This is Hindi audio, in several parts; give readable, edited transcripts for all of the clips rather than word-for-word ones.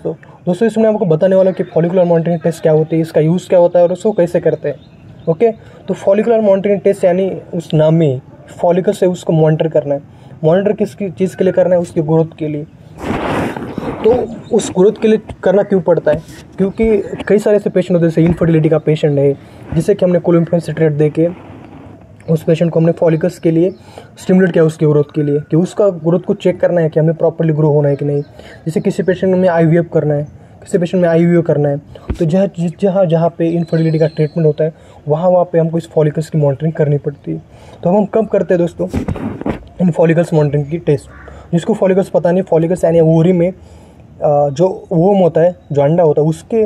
दोस्तों इसमें आपको बताने वाला हूँ कि फॉलिकुलर मॉनिटरिंग टेस्ट क्या होती है, इसका यूज़ क्या होता है और उसको कैसे करते हैं। ओके, तो फॉलिकुलर मॉनिटरिंग टेस्ट यानी उस नाम में फॉलिकल से उसको मॉनिटर करना है। मॉनिटर किस चीज़ के लिए करना है? उसकी ग्रोथ के लिए। तो उस ग्रोथ के लिए करना क्यों पड़ता है? क्योंकि कई सारे ऐसे पेशेंट होते हैं, जैसे इनफर्टिलिटी का पेशेंट है, जिसे कि हमने कोलोम्फेन सिट्रेट दे के उस पेशेंट को हमने फॉलिकल्स के लिए स्टिमुलेट किया, उसकी ग्रोथ के लिए, कि उसका ग्रोथ को चेक करना है कि हमें प्रॉपर्ली ग्रो होना है कि नहीं। जैसे किसी पेशेंट में IVF करना है, किसी पेशेंट में IUI करना है, तो जहाँ पे इनफर्टिलिटी का ट्रीटमेंट होता है वहाँ पे हमको इस फॉलिकल्स की मॉनिटरिंग करनी पड़ती है। तो हम कब करते हैं दोस्तों इन फॉलिकल्स मॉनिटरिंग की टेस्ट? जिसको फॉलिकल्स पता नहीं, फॉलिकल्स यानी ओवरी में जो वोम होता है, जो अंडा होता है, उसके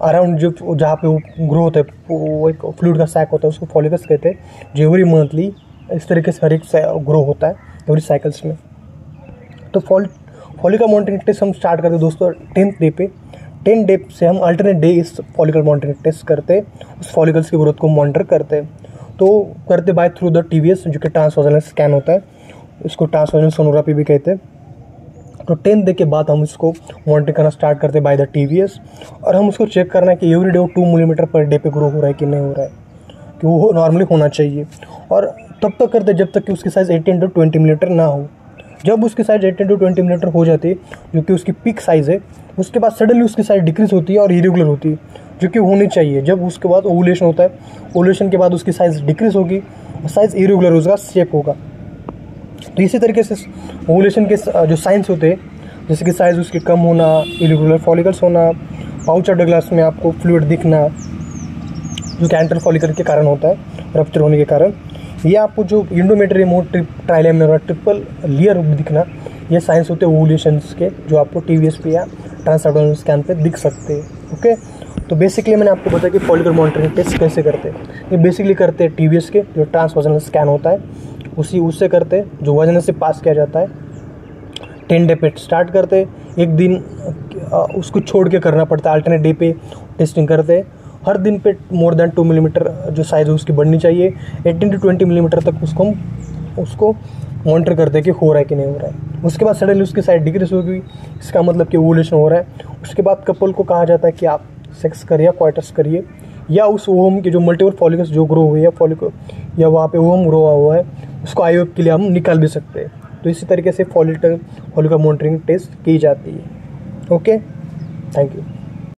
अराउंड जो जहाँ पे वो ग्रो होता है, वो एक फ्लूइड का सैक होता है, उसको फॉलिकल्स कहते हैं। जो एवरी मंथली इस तरीके से हर एक ग्रो होता है एवरी साइकिल्स में। तो फॉलिकल मॉनिटरिंग टेस्ट हम स्टार्ट करते हैं दोस्तों 10th डे पे। 10 डे से हम अल्टरनेट डे इस फॉलिकल मॉनिटरिंग टेस्ट करते, उस फॉलिकल्स की ग्रोथ को मॉनिटर करते। तो करते बाय थ्रू द TVS, जो कि ट्रांसवाजिनल स्कैन होता है, इसको ट्रांसवाजिनल सोनोग्राफी भी कहते हैं। तो 10th डे के बाद हम इसको मॉनिटर करना स्टार्ट करते हैं बाय द TVS, और हम उसको चेक करना है कि एवरी डे वो 2 मिलीमीटर पर डे पे ग्रो हो रहा है कि नहीं हो रहा है, कि वो नॉर्मली होना चाहिए। और तब तक करते जब तक कि उसकी साइज़ 18 to 20 मिलीमीटर ना हो। जब उसकी साइज़ 18 to 20 मिलीमीटर हो जाती है, जो कि उसकी पीक साइज़ है, उसके बाद सडनली उसकी साइज़ डिक्रीज होती है और इरेगुलर होती है, जो कि होनी चाहिए। जब उसके बाद ओवुलेशन होता है, ओवुलेशन के बाद उसकी साइज़ डिक्रीज होगी, साइज़ इरेगुलर उसका शेप होगा। तो इसी तरीके से ओवुलेशन के जो साइंस होते हैं, जैसे कि साइज़ उसकी कम होना, इरेगुलर फॉलिकल्स होना, पाउच ऑफ डगलास में आपको फ्लूइड दिखना, जो कि एंटर फॉलिकल के कारण होता है, रप्चर होने के कारण, ये आपको जो इंडोमेट्रियम हो, ट्राइलेमिनर और ट्रिपल लेयर दिखना, ये साइंस होते हैं ओवुलेशंस के, जो आपको TVS पे या ट्रांसएब्डोमिनल स्कैन पे दिख सकते हैं। ओके, तो बेसिकली मैंने आपको बताया कि फॉलिकल मॉनिटरिंग टेस्ट कैसे करते हैं। ये बेसिकली करते हैं TVS के, जो ट्रांसवाजिनल स्कैन होता है, उससे करते हैं, जो वजन से पास किया जाता है। 10 डे पे स्टार्ट करते, एक दिन उसको छोड़ के करना पड़ता है, अल्टरनेट डे पे टेस्टिंग करते। हर दिन पे मोर देन 2 मिलीमीटर जो साइज़ है उसकी बढ़नी चाहिए। 18 to 20 मिलीमीटर तक उसको मॉनिटर करते हैं कि हो रहा है कि नहीं हो रहा है। उसके बाद सडनली उसकी साइज डिक्रीज होगी, इसका मतलब कि ओवुलेशन हो रहा है। उसके बाद कपल को कहा जाता है कि आप सेक्स करिए, क्वाइटस करिए, या उस ओवम की जो मल्टीपल फॉलिकल्स जो ग्रो हुई है फॉलिकल, या वहाँ पे ओवम ग्रो हुआ है, उसको IVF के लिए हम निकाल भी सकते हैं। तो इसी तरीके से फॉलिकल मॉनिटरिंग टेस्ट की जाती है। Okay, thank you.